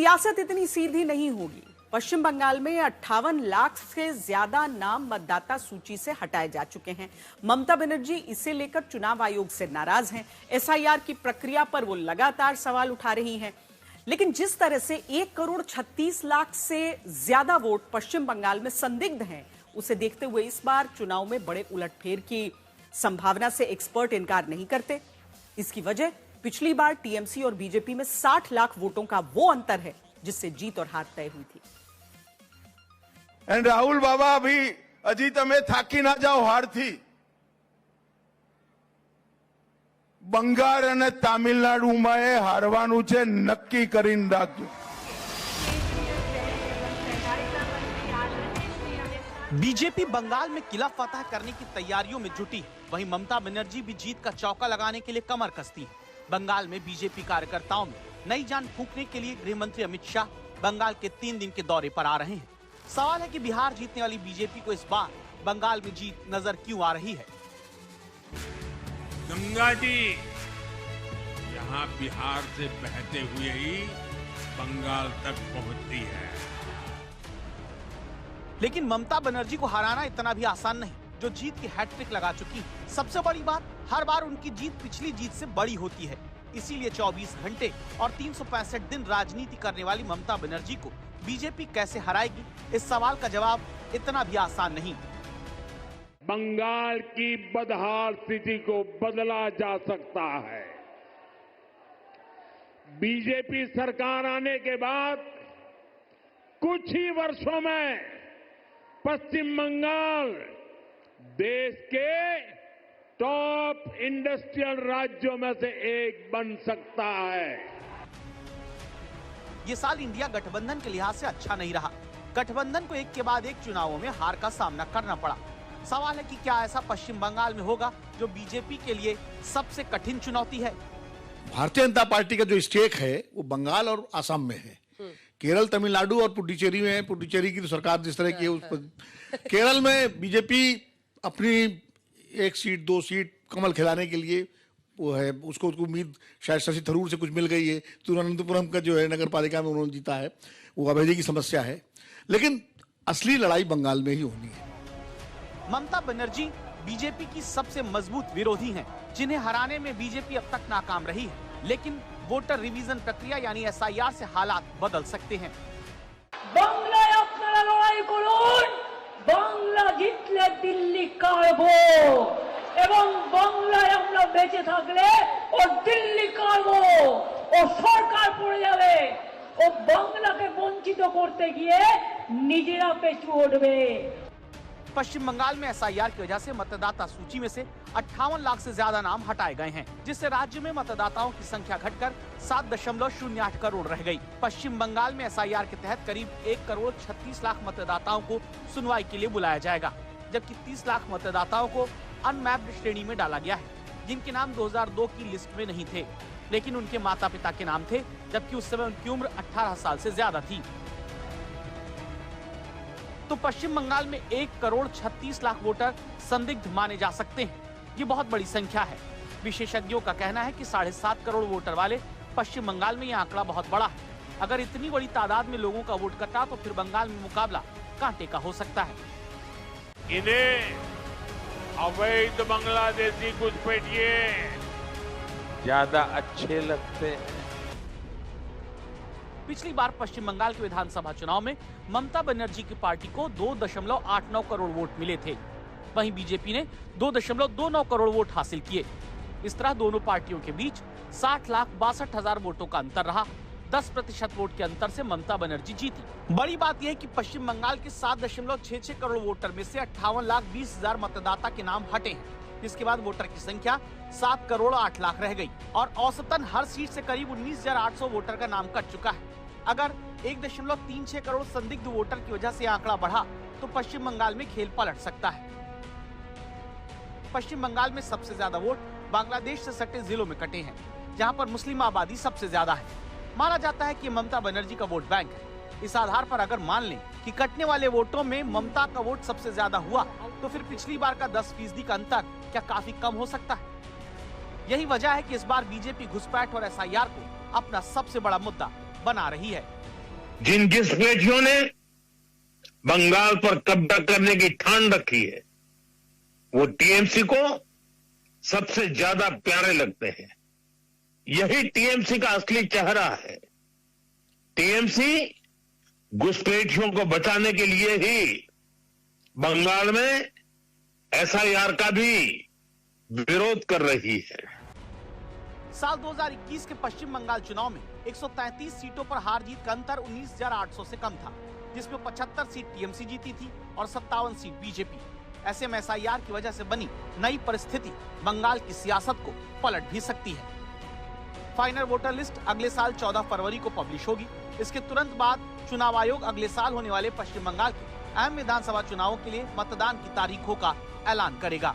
सियासत इतनी सीधी नहीं होगी। पश्चिम बंगाल में 58 लाख से ज्यादा नाम मतदाता सूची से हटाए जा चुके हैं। ममता बनर्जी इसे लेकर चुनाव आयोग से नाराज हैं। एसआईआर की प्रक्रिया पर वो लगातार सवाल उठा रही हैं। लेकिन जिस तरह से 1,36,00,000 से ज्यादा वोट पश्चिम बंगाल में संदिग्ध हैं, उसे देखते हुए इस बार चुनाव में बड़े उलटफेर की संभावना से एक्सपर्ट इनकार नहीं करते। इसकी वजह पिछली बार टीएमसी और बीजेपी में 60 लाख वोटों का वो अंतर है जिससे जीत और हार तय हुई थी। राहुल बाबा भी हजी तमे थाकी ना जाओ हारथी બંગાળ અને તામિલનાડુમાં હારવાનું છે નક્કી કરીને રાખજો। बीजेपी बंगाल में किला फतह करने की तैयारियों में जुटी, वहीं ममता बनर्जी भी जीत का चौका लगाने के लिए कमर कसती है। बंगाल में बीजेपी कार्यकर्ताओं में नई जान फूंकने के लिए गृह मंत्री अमित शाह बंगाल के 3 दिन के दौरे पर आ रहे हैं। सवाल है कि बिहार जीतने वाली बीजेपी को इस बार बंगाल में जीत नजर क्यों आ रही है। गंगा जी यहाँ बिहार से बहते हुए ही बंगाल तक पहुंचती है। लेकिन ममता बनर्जी को हराना इतना भी आसान नहीं, जो जीत की हैट्रिक लगा चुकी है। सबसे बड़ी बात, हर बार उनकी जीत पिछली जीत से बड़ी होती है। इसीलिए 24 घंटे और 365 दिन राजनीति करने वाली ममता बनर्जी को बीजेपी कैसे हराएगी, इस सवाल का जवाब इतना भी आसान नहीं। बंगाल की बदहाल स्थिति को बदला जा सकता है। बीजेपी सरकार आने के बाद कुछ ही वर्षों में पश्चिम बंगाल देश के टॉप इंडस्ट्रियल राज्यों में से एक बन सकता है। ये साल इंडिया गठबंधन के लिहाज से अच्छा नहीं रहा। गठबंधन को एक के बाद एक चुनावों में हार का सामना करना पड़ा। सवाल है कि क्या ऐसा पश्चिम बंगाल में होगा, जो बीजेपी के लिए सबसे कठिन चुनौती है। भारतीय जनता पार्टी का जो स्टेक है वो बंगाल और असम में है। केरल, तमिलनाडु और पुडुचेरी में है। पुडुचेरी की तो सरकार जिस तरह की है उस पर केरल में बीजेपी अपनी 1 सीट 2 सीट कमल खिलाने के लिए वो है, उसको उम्मीद शायद शशि थरूर से कुछ मिल गई है। तिरुवनंतपुरम का जो है नगर पालिका में उन्होंने जीता है, वो अवैधि की समस्या है। लेकिन असली लड़ाई बंगाल में ही होनी है। ममता बनर्जी बीजेपी की सबसे मजबूत विरोधी हैं, जिन्हें हराने में बीजेपी अब तक नाकाम रही है। लेकिन वोटर रिवीजन प्रक्रिया यानी एसआईआर से हालात बदल सकते हैं। বাংলায় আপনারা লড়াই করুন, বাংলা জিতলে দিল্লি কাড়বো এবং বাংলায় আমরা বেঁচে থাকলে ও দিল্লি কাড়বো, ও সরকার পড়ে যাবে, ও বাংলাকে বঞ্চিত করতে গিয়ে নিজেরা পেছু উঠবে। पश्चिम बंगाल में एसआईआर की वजह से मतदाता सूची में से 58 लाख से ज्यादा नाम हटाए गए हैं, जिससे राज्य में मतदाताओं की संख्या घटकर 7.08 करोड़ रह गई। पश्चिम बंगाल में एसआईआर के तहत करीब 1,36,00,000 मतदाताओं को सुनवाई के लिए बुलाया जाएगा, जबकि 30 लाख मतदाताओं को अनमैप्ड श्रेणी में डाला गया है, जिनके नाम 2002 की लिस्ट में नहीं थे, लेकिन उनके माता पिता के नाम थे, जबकि उस समय उनकी उम्र 18 साल से ज्यादा थी। तो पश्चिम बंगाल में 1,36,00,000 वोटर संदिग्ध माने जा सकते हैं। ये बहुत बड़ी संख्या है। विशेषज्ञों का कहना है कि 7.5 करोड़ वोटर वाले पश्चिम बंगाल में यह आंकड़ा बहुत बड़ा है। अगर इतनी बड़ी तादाद में लोगों का वोट कटा तो फिर बंगाल में मुकाबला कांटे का हो सकता है। इन्हें अवैध बांग्लादेशी घुसपैठिए ज्यादा अच्छे लगते हैं। पिछली बार पश्चिम बंगाल के विधानसभा चुनाव में ममता बनर्जी की पार्टी को 2.89 करोड़ वोट मिले थे, वहीं बीजेपी ने 2.29 करोड़ वोट हासिल किए। इस तरह दोनों पार्टियों के बीच 60,62,000 वोटों का अंतर रहा। 10% वोट के अंतर से ममता बनर्जी जीती। बड़ी बात यह है कि पश्चिम बंगाल के 7.66 करोड़ वोटर में से 58,20,000 मतदाता के नाम हटे हैं, जिसके बाद वोटर की संख्या 7,08,00,000 रह गई और औसतन हर सीट से करीब 19,800 वोटर का नाम कट चुका है। अगर 1.36 करोड़ संदिग्ध वोटर की वजह से आंकड़ा बढ़ा तो पश्चिम बंगाल में खेल पलट सकता है। पश्चिम बंगाल में सबसे ज्यादा वोट बांग्लादेश से सटे जिलों में कटे हैं, जहां पर मुस्लिम आबादी सबसे ज्यादा है। माना जाता है कि ममता बनर्जी का वोट बैंक है। इस आधार पर अगर मान लें कि कटने वाले वोटों में ममता का वोट सबसे ज्यादा हुआ, तो फिर पिछली बार का 10% का अंतर क्या काफी कम हो सकता है? यही वजह है कि इस बार बीजेपी घुसपैठ और एसआईआर को अपना सबसे बड़ा मुद्दा बना रही है। जिन घुसपैठियों ने बंगाल पर कब्जा करने की ठान रखी है, वो टीएमसी को सबसे ज्यादा प्यारे लगते हैं। यही टीएमसी का असली चेहरा है। टीएमसी घुसपैठियों को बचाने के लिए ही बंगाल में एसआईआर का भी विरोध कर रही है। साल 2021 के पश्चिम बंगाल चुनाव में 133 सीटों पर हार जीत का अंतर 19,800 से कम था, जिसमें 75 सीट टीएमसी जीती थी और 57 सीट बीजेपी। ऐसे में एसआईआर की वजह से बनी नई परिस्थिति बंगाल की सियासत को पलट भी सकती है। फाइनल वोटर लिस्ट अगले साल 14 फरवरी को पब्लिश होगी। इसके तुरंत बाद चुनाव आयोग अगले साल होने वाले पश्चिम बंगाल के अहम विधानसभा चुनावों के लिए मतदान की तारीखों का ऐलान करेगा।